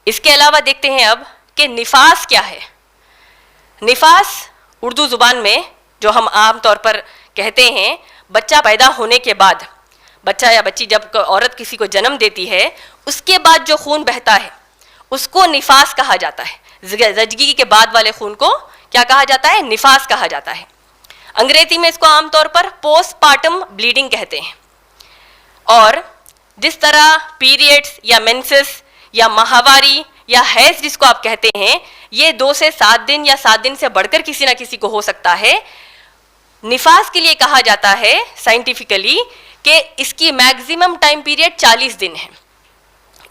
اس کے علاوہ دیکھتے ہیں اب کہ نفاس کیا ہے. نفاس اردو زبان میں جو ہم عام طور پر کہتے ہیں بچہ پیدا ہونے کے بعد، بچہ یا بچی جب عورت کسی کو جنم دیتی ہے اس کے بعد جو خون بہتا ہے اس کو نفاس کہا جاتا ہے. زچگی کے بعد والے خون کو کیا کہا جاتا ہے؟ نفاس کہا جاتا ہے. انگریزی میں اس کو عام طور پر پوسٹ پارٹم بلیڈنگ کہتے ہیں. اور جس طرح پیریڈز یا مینسس یا ماہواری یا حیض جس کو آپ کہتے ہیں یہ 2 سے 7 دن یا 7 دن سے بڑھ کر کسی نہ کسی کو ہو سکتا ہے. نفاس کے لیے کہا جاتا ہے سائنٹیفکلی کہ اس کی میکزیمم ٹائم پیریڈ 40 دن ہے.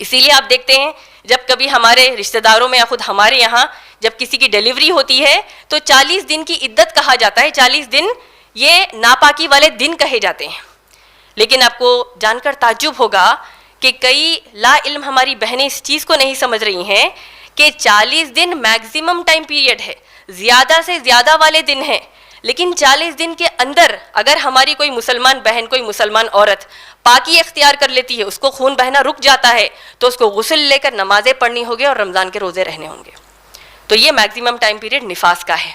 اسی لیے آپ دیکھتے ہیں جب کبھی ہمارے رشتہ داروں میں یا خود ہمارے یہاں جب کسی کی ڈیلیوری ہوتی ہے تو 40 دن کی عدت کہا جاتا ہے. 40 دن یہ ناپاکی والے دن کہے جاتے ہیں. لیکن آپ کو جان کر تعجب ہوگا کہ کئی لا علم ہماری بہنیں اس چیز کو نہیں سمجھ رہی ہیں کہ 40 دن میکزیمم ٹائم پیریڈ ہے، زیادہ سے زیادہ والے دن ہیں. لیکن 40 دن کے اندر اگر ہماری کوئی مسلمان بہن، کوئی مسلمان عورت پاکی اختیار کر لیتی ہے، اس کو خون بہنا رک جاتا ہے تو اس کو غسل لے کر نمازیں پڑھنی ہوگی اور رمضان کے روزے رہنے ہوں گے. تو یہ میکزیمم ٹائم پیریڈ نفاس کا ہے.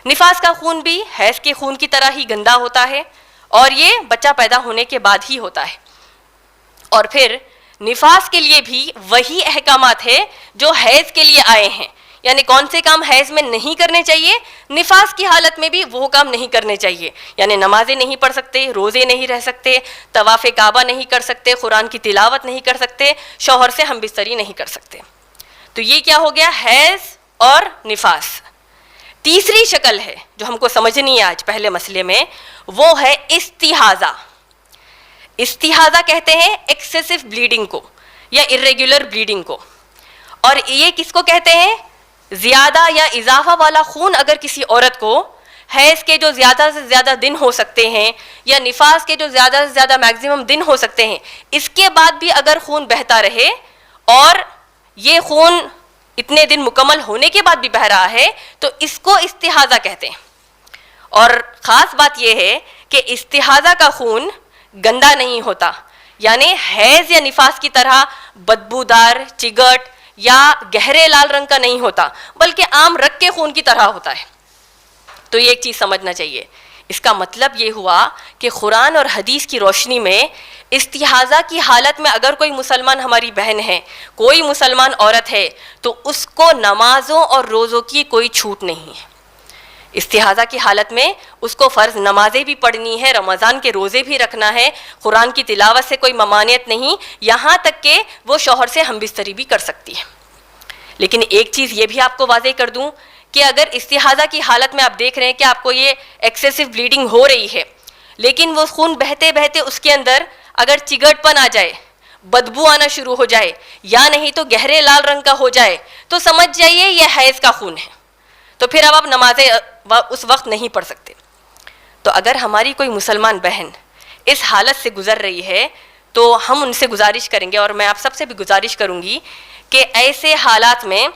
نفاس کا خون بھی حیض کے خون کی طرح ہی گندا ہوتا ہے اور یہ بچہ پیدا ہونے کے بعد ہی ہوتا ہے. اور پھر نفاس کے لیے بھی وہی احکامات ہیں جو حیض کے لیے آئے ہیں. یعنی کون سے کام حیض میں نہیں کرنے چاہیے، نفاس کی حالت میں بھی وہ کام نہیں کرنے چاہیے. یعنی نمازیں نہیں پڑھ سکتے، روزے نہیں رہ سکتے، طواف کعبہ نہیں کر سکتے، قرآن کی تلاوت نہیں کر سکتے، شوہر سے ہم بستری نہیں کر سکتے. تو یہ کیا ہو گیا؟ حیض اور نفاس. تیسری شکل ہے جو ہم کو سمجھنی ہے آج پہلے مسئلے میں، وہ ہے استحاضہ. استحاضہ کہتے ہیں ایکسیسو بلیڈنگ کو یا irregular بلیڈنگ کو. اور یہ کس کو کہتے ہیں؟ زیادہ یا اضافہ والا خون اگر کسی عورت کو حیض کے جو زیادہ سے زیادہ دن ہو سکتے ہیں یا نفاس کے جو زیادہ سے زیادہ میکزیمم دن ہو سکتے ہیں اس کے بعد بھی اگر خون بہتا رہے اور یہ خون اتنے دن مکمل ہونے کے بعد بھی بہہ رہا ہے تو اس کو استحاضہ کہتے ہیں. اور خاص بات یہ ہے کہ استحاضہ کا خون گندا نہیں ہوتا، یعنی حیض یا نفاس کی طرح بدبودار، چگٹ یا گہرے لال رنگ کا نہیں ہوتا، بلکہ عام رگ کے خون کی طرح ہوتا ہے. تو یہ ایک چیز سمجھنا چاہیے. اس کا مطلب یہ ہوا کہ قرآن اور حدیث کی روشنی میں استحاضہ کی حالت میں اگر کوئی مسلمان ہماری بہن ہے، کوئی مسلمان عورت ہے، تو اس کو نمازوں اور روزوں کی کوئی چھوٹ نہیں ہے. استحاضہ کی حالت میں اس کو فرض نمازیں بھی پڑھنی ہے، رمضان کے روزے بھی رکھنا ہے، قرآن کی تلاوت سے کوئی ممانعت نہیں، یہاں تک کہ وہ شوہر سے ہم بستری بھی کر سکتی ہے. لیکن ایک چیز یہ بھی آپ کو واضح کر دوں کہ اگر استحاضہ کی حالت میں آپ دیکھ رہے ہیں کہ آپ کو یہ ایکسیسو بلیڈنگ ہو رہی ہے، لیکن وہ خون بہتے بہتے اس کے اندر اگر چگٹ پن آ جائے، بدبو آنا شروع ہو جائے یا نہیں تو گہرے لال رنگ کا ہو جائے تو سمجھ جائیے یہ حیض کا خون ہے. تو پھر اب آپ نمازیں اس وقت نہیں پڑھ سکتے. تو اگر ہماری کوئی مسلمان بہن اس حالت سے گزر رہی ہے تو ہم ان سے گزارش کریں گے اور میں آپ سب سے بھی گزارش کروں گی کہ ایسے حالات میں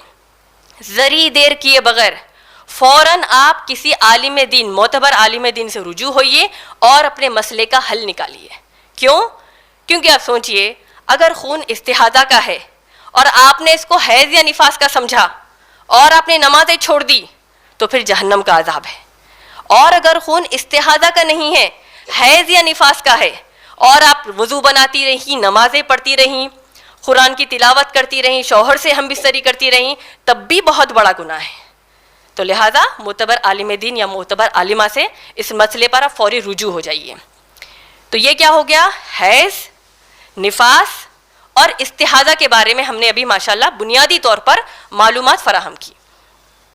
ذری دیر کیے بغیر فوراً آپ کسی عالم دین، معتبر عالم دین سے رجوع ہوئیے اور اپنے مسئلے کا حل نکالیے. کیوں؟ کیونکہ آپ سوچئے اگر خون استحاضہ کا ہے اور آپ نے اس کو حیض یا نفاس کا سمجھا اور آپ نے نمازیں چھوڑ دی تو پھر جہنم کا عذاب ہے. اور اگر خون استحاضہ کا نہیں ہے، حیض یا نفاس کا ہے اور آپ وضو بناتی رہیں، نمازیں پڑھتی رہیں، قرآن کی تلاوت کرتی رہیں، شوہر سے ہم بستری کرتی رہیں، تب بھی بہت بڑا گناہ ہے. تو لہٰذا معتبر عالم دین یا معتبر عالمہ سے اس مسئلے پر آپ فوری رجوع ہو جائیے. تو یہ کیا ہو گیا؟ حیض، نفاس اور استحاضہ کے بارے میں ہم نے ابھی ماشاءاللہ بنیادی طور پر معلومات فراہم کی.